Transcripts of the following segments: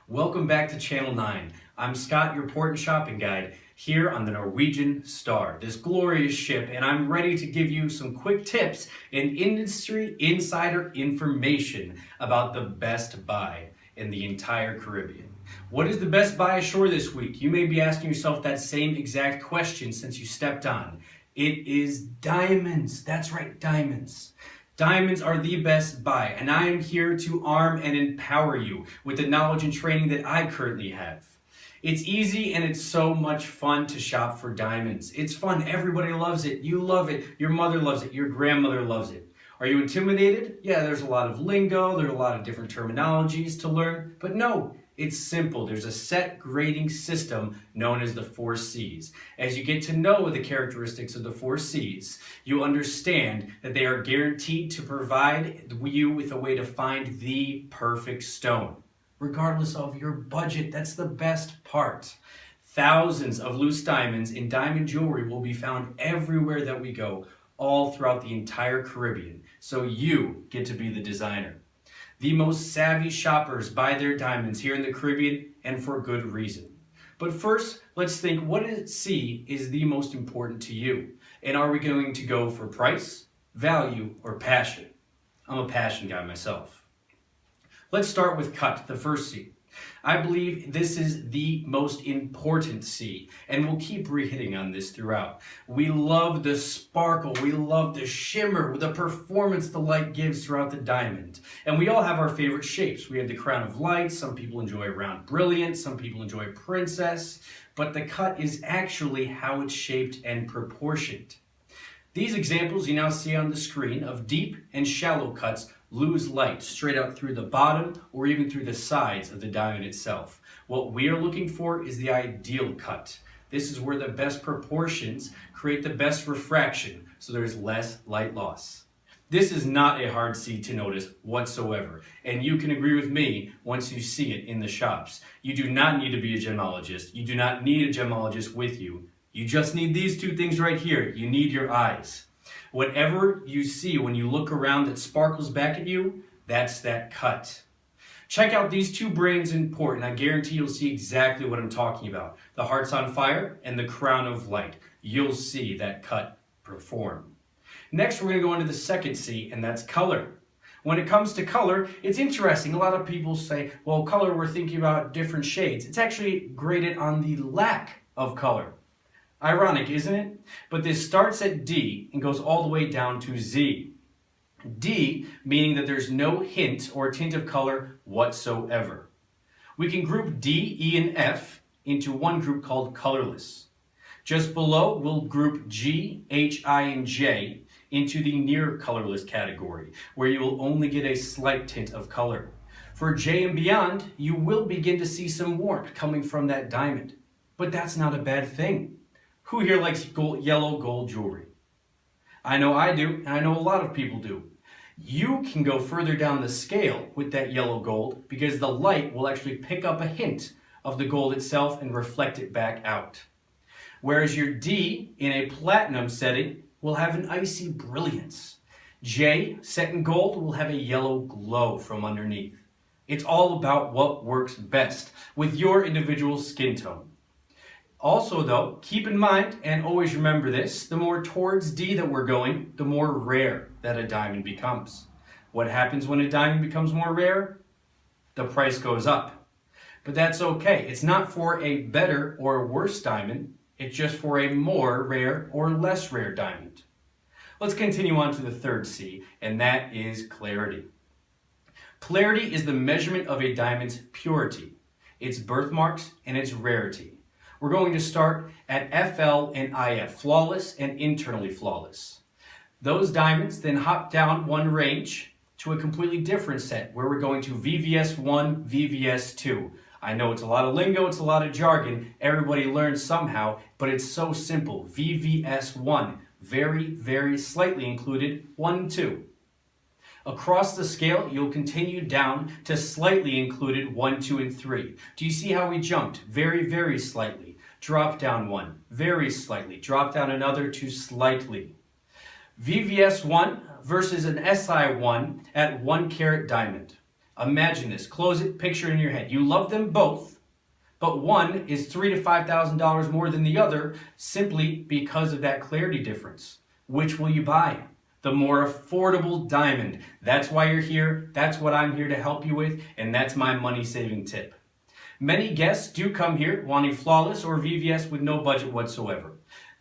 Welcome back to Channel 9. I'm Scott, your port and shopping guide, here on the Norwegian Star, this glorious ship, and I'm ready to give you some quick tips and industry insider information about the best buy in the entire Caribbean. What is the best buy ashore this week? You may be asking yourself that same exact question since you stepped on. It is diamonds. That's right, diamonds. Diamonds are the best buy, and I am here to arm and empower you with the knowledge and training that I currently have. It's easy and it's so much fun to shop for diamonds. It's fun. Everybody loves it. You love it. Your mother loves it. Your grandmother loves it. Are you intimidated? Yeah, there's a lot of lingo. There's a lot of different terminologies to learn. But no, it's simple. There's a set grading system known as the 4 C's. As you get to know the characteristics of the 4 C's, you understand that they are guaranteed to provide you with a way to find the perfect stone, regardless of your budget. That's the best part. Thousands of loose diamonds in diamond jewelry will be found everywhere that we go, all throughout the entire Caribbean. So you get to be the designer. The most savvy shoppers buy their diamonds here in the Caribbean, and for good reason. But first, let's think, what C is the most important to you? And are we going to go for price, value, or passion? I'm a passion guy myself. Let's start with cut, the first C. I believe this is the most important C, and we'll keep re-hitting on this throughout. We love the sparkle, we love the shimmer, the performance the light gives throughout the diamond. And we all have our favorite shapes. We have the crown of light, some people enjoy round brilliant, some people enjoy princess, but the cut is actually how it's shaped and proportioned. These examples you now see on the screen of deep and shallow cuts lose light straight out through the bottom or even through the sides of the diamond itself. What we are looking for is the ideal cut. This is where the best proportions create the best refraction, so there's less light loss. This is not a hard C to notice whatsoever, and you can agree with me once you see it in the shops. You do not need to be a gemologist. You do not need a gemologist with you. You just need these two things right here. You need your eyes. Whatever you see when you look around that sparkles back at you, that's that cut. Check out these two brands in port, and I guarantee you'll see exactly what I'm talking about. The Hearts on Fire and the Crown of Light. You'll see that cut perform. Next, we're going to go into the second C, and that's color. When it comes to color, it's interesting. A lot of people say, well, color, we're thinking about different shades. It's actually graded on the lack of color. Ironic, isn't it? But this starts at D and goes all the way down to Z. D meaning that there's no hint or tint of color whatsoever. We can group D, E, and F into one group called colorless. Just below, we'll group G, H, I, and J into the near colorless category, where you will only get a slight tint of color. For J and beyond, you will begin to see some warmth coming from that diamond. But that's not a bad thing. Who here likes yellow gold jewelry? I know I do, and I know a lot of people do. You can go further down the scale with that yellow gold because the light will actually pick up a hint of the gold itself and reflect it back out. Whereas your D in a platinum setting will have an icy brilliance. J, set in gold, will have a yellow glow from underneath. It's all about what works best with your individual skin tone. Also though, keep in mind, and always remember this, the more towards D that we're going, the more rare that a diamond becomes. What happens when a diamond becomes more rare? The price goes up. But that's okay. It's not for a better or worse diamond. It's just for a more rare or less rare diamond. Let's continue on to the third C, and that is clarity. Clarity is the measurement of a diamond's purity, its birthmarks, and its rarity. We're going to start at FL and IF, flawless and internally flawless. Those diamonds then hop down one range to a completely different set where we're going to VVS1, VVS2. I know it's a lot of lingo, it's a lot of jargon, everybody learns somehow, but it's so simple. VVS1, very, very slightly included, 1, 2. Across the scale, you'll continue down to slightly included 1, 2, and 3. Do you see how we jumped? Very, very slightly. Drop down one, very slightly. Drop down another to slightly. VVS1 versus an SI1 at 1 carat diamond. Imagine this. Close it, picture it in your head. You love them both, but one is $3,000 to $5,000 more than the other simply because of that clarity difference. Which will you buy? The more affordable diamond. That's why you're here. That's what I'm here to help you with, and that's my money-saving tip. Many guests do come here wanting flawless or VVS with no budget whatsoever.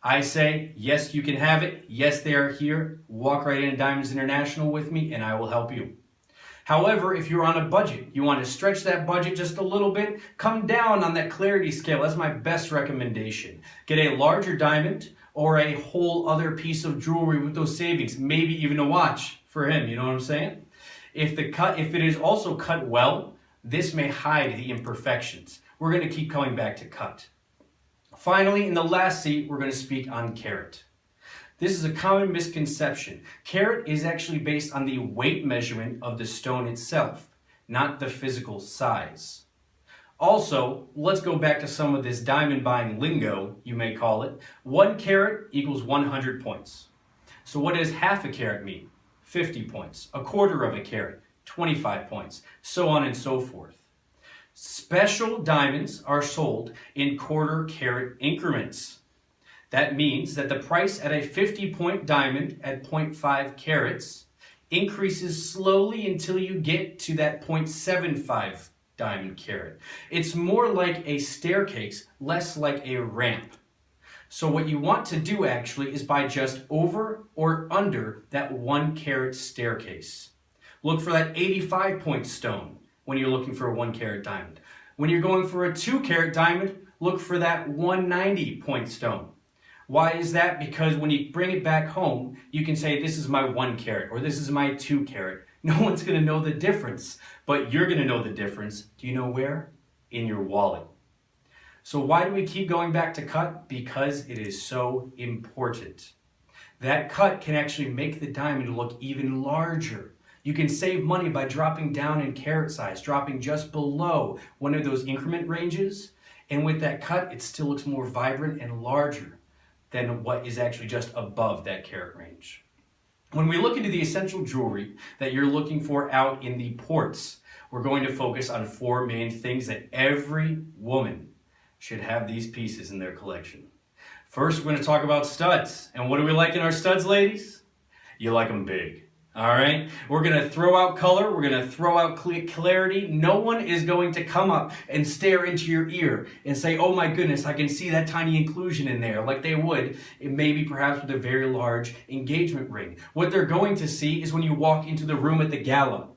I say, yes, you can have it. Yes, they are here. Walk right into Diamonds International with me, and I will help you. However, if you're on a budget, you want to stretch that budget just a little bit, come down on that clarity scale. That's my best recommendation. Get a larger diamond or a whole other piece of jewelry with those savings, maybe even a watch for him, you know what I'm saying? If it is also cut well, this may hide the imperfections. We're going to keep coming back to cut. Finally, in the last seat, we're going to speak on carat. This is a common misconception. Carat is actually based on the weight measurement of the stone itself, not the physical size. Also, let's go back to some of this diamond buying lingo, you may call it. 1 carat equals 100 points. So what does half a carat mean? 50 points. A quarter of a carat, 25 points, so on and so forth. Special diamonds are sold in quarter carat increments. That means that the price at a 50-point diamond at 0.5 carats increases slowly until you get to that 0.75 diamond carat. It's more like a staircase, less like a ramp. So what you want to do actually is buy just over or under that 1 carat staircase. Look for that 85-point stone when you're looking for a 1 carat diamond. When you're going for a 2 carat diamond, look for that 190-point stone. Why is that? Because when you bring it back home, you can say, this is my 1 carat or this is my 2 carat. No one's going to know the difference, but you're going to know the difference. Do you know where? In your wallet. So why do we keep going back to cut? Because it is so important. That cut can actually make the diamond look even larger. You can save money by dropping down in carat size, dropping just below one of those increment ranges. And with that cut, it still looks more vibrant and larger than what is actually just above that carat range. When we look into the essential jewelry that you're looking for out in the ports, we're going to focus on 4 main things that every woman should have these pieces in their collection. First, we're going to talk about studs. And what do we like in our studs, ladies? You like them big. All right, we're going to throw out color. We're going to throw out clarity. No one is going to come up and stare into your ear and say, oh my goodness, I can see that tiny inclusion in there, like they would, maybe perhaps with a very large engagement ring. What they're going to see is when you walk into the room at the gala,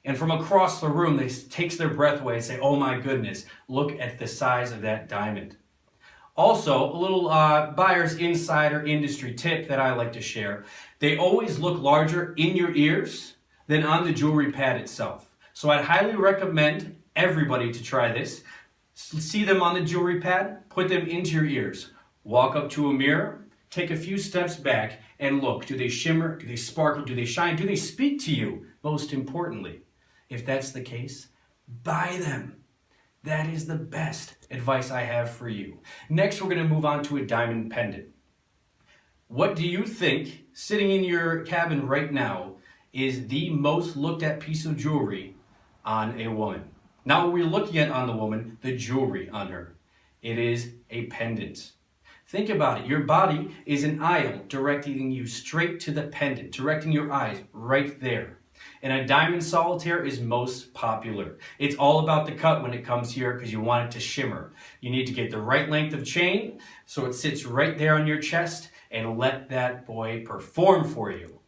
and from across the room, they takes their breath away and say, oh my goodness, look at the size of that diamond. Also, a little buyer's insider industry tip that I like to share. They always look larger in your ears than on the jewelry pad itself. So I'd highly recommend everybody to try this. See them on the jewelry pad, put them into your ears. Walk up to a mirror, take a few steps back, and look. Do they shimmer? Do they sparkle? Do they shine? Do they speak to you? Most importantly, if that's the case, buy them. That is the best advice I have for you. Next, we're going to move on to a diamond pendant. What do you think, sitting in your cabin right now, is the most looked at piece of jewelry on a woman? Not what we're looking at on the woman, the jewelry on her. It is a pendant. Think about it. Your body is an aisle directing you straight to the pendant, directing your eyes right there. And a diamond solitaire is most popular. It's all about the cut when it comes here because you want it to shimmer. You need to get the right length of chain so it sits right there on your chest and let that boy perform for you.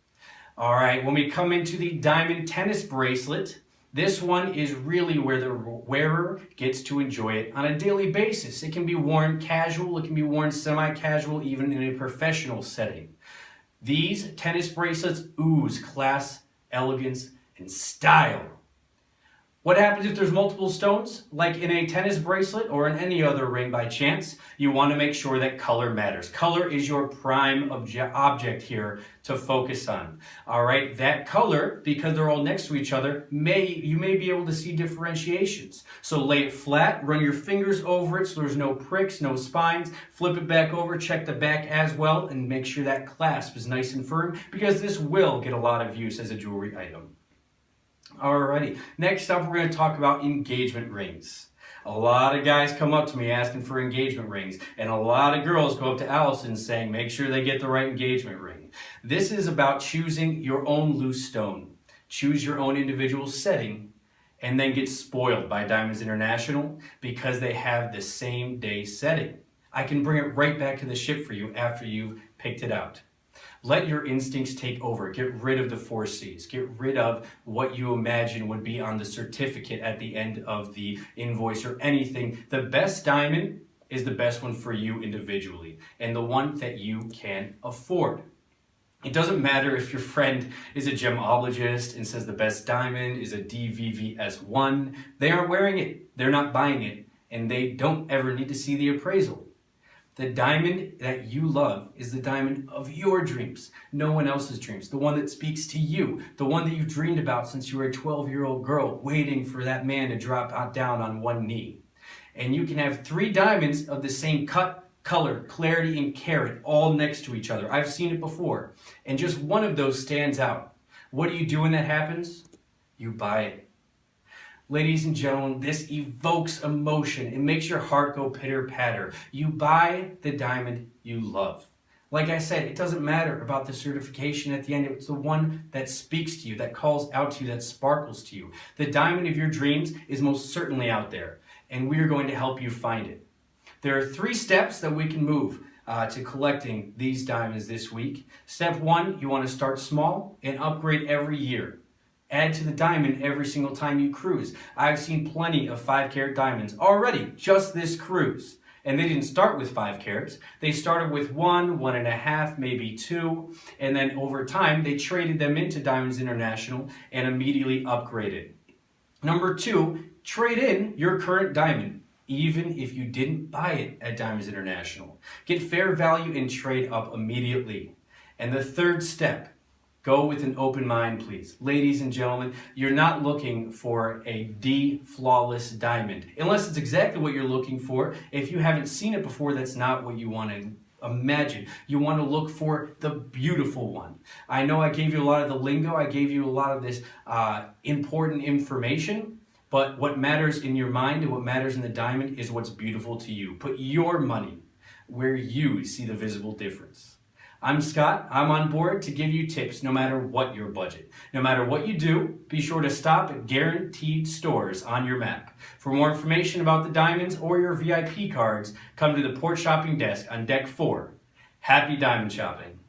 All right, when we come into the diamond tennis bracelet, this one is really where the wearer gets to enjoy it on a daily basis. It can be worn casual, it can be worn semi-casual, even in a professional setting. These tennis bracelets ooze class, elegance, and style. What happens if there's multiple stones? Like in a tennis bracelet or in any other ring by chance, you want to make sure that color matters. Color is your prime object here to focus on. All right, that color, because they're all next to each other, you may be able to see differentiations. So lay it flat, run your fingers over it so there's no pricks, no spines, flip it back over, check the back as well, and make sure that clasp is nice and firm because this will get a lot of use as a jewelry item. Alrighty, next up we're going to talk about engagement rings. A lot of guys come up to me asking for engagement rings, and a lot of girls go up to Allison saying make sure they get the right engagement ring. This is about choosing your own loose stone. Choose your own individual setting, and then get spoiled by Diamonds International because they have the same day setting. I can bring it right back to the ship for you after you've picked it out. Let your instincts take over. Get rid of the 4 C's. Get rid of what you imagine would be on the certificate at the end of the invoice or anything. The best diamond is the best one for you individually and the one that you can afford. It doesn't matter if your friend is a gemologist and says the best diamond is a DVVS1. They aren't wearing it. They're not buying it. And they don't ever need to see the appraisal. The diamond that you love is the diamond of your dreams, no one else's dreams, the one that speaks to you, the one that you dreamed about since you were a 12-year-old girl waiting for that man to drop down on one knee. And you can have 3 diamonds of the same cut, color, clarity, and carat all next to each other. I've seen it before. And just one of those stands out. What do you do when that happens? You buy it. Ladies and gentlemen, this evokes emotion. It makes your heart go pitter-patter. You buy the diamond you love. Like I said, it doesn't matter about the certification at the end. It's the one that speaks to you, that calls out to you, that sparkles to you. The diamond of your dreams is most certainly out there, and we are going to help you find it. There are 3 steps that we can move to collecting these diamonds this week. Step 1, you want to start small and upgrade every year. Add to the diamond every single time you cruise. I've seen plenty of 5-carat diamonds already just this cruise. And they didn't start with 5 carats. They started with 1, 1.5, maybe 2. And then over time, they traded them into Diamonds International and immediately upgraded. Number 2, trade in your current diamond, even if you didn't buy it at Diamonds International. Get fair value and trade up immediately. And the 3rd step, go with an open mind, please. Ladies and gentlemen, you're not looking for a flawless diamond. Unless it's exactly what you're looking for. If you haven't seen it before, that's not what you want to imagine. You want to look for the beautiful one. I know I gave you a lot of the lingo. I gave you a lot of this important information. But what matters in your mind and what matters in the diamond is what's beautiful to you. Put your money where you see the visible difference. I'm Scott. I'm on board to give you tips no matter what your budget. No matter what you do, be sure to stop at guaranteed stores on your map. For more information about the diamonds or your VIP cards, come to the port shopping desk on deck 4. Happy diamond shopping.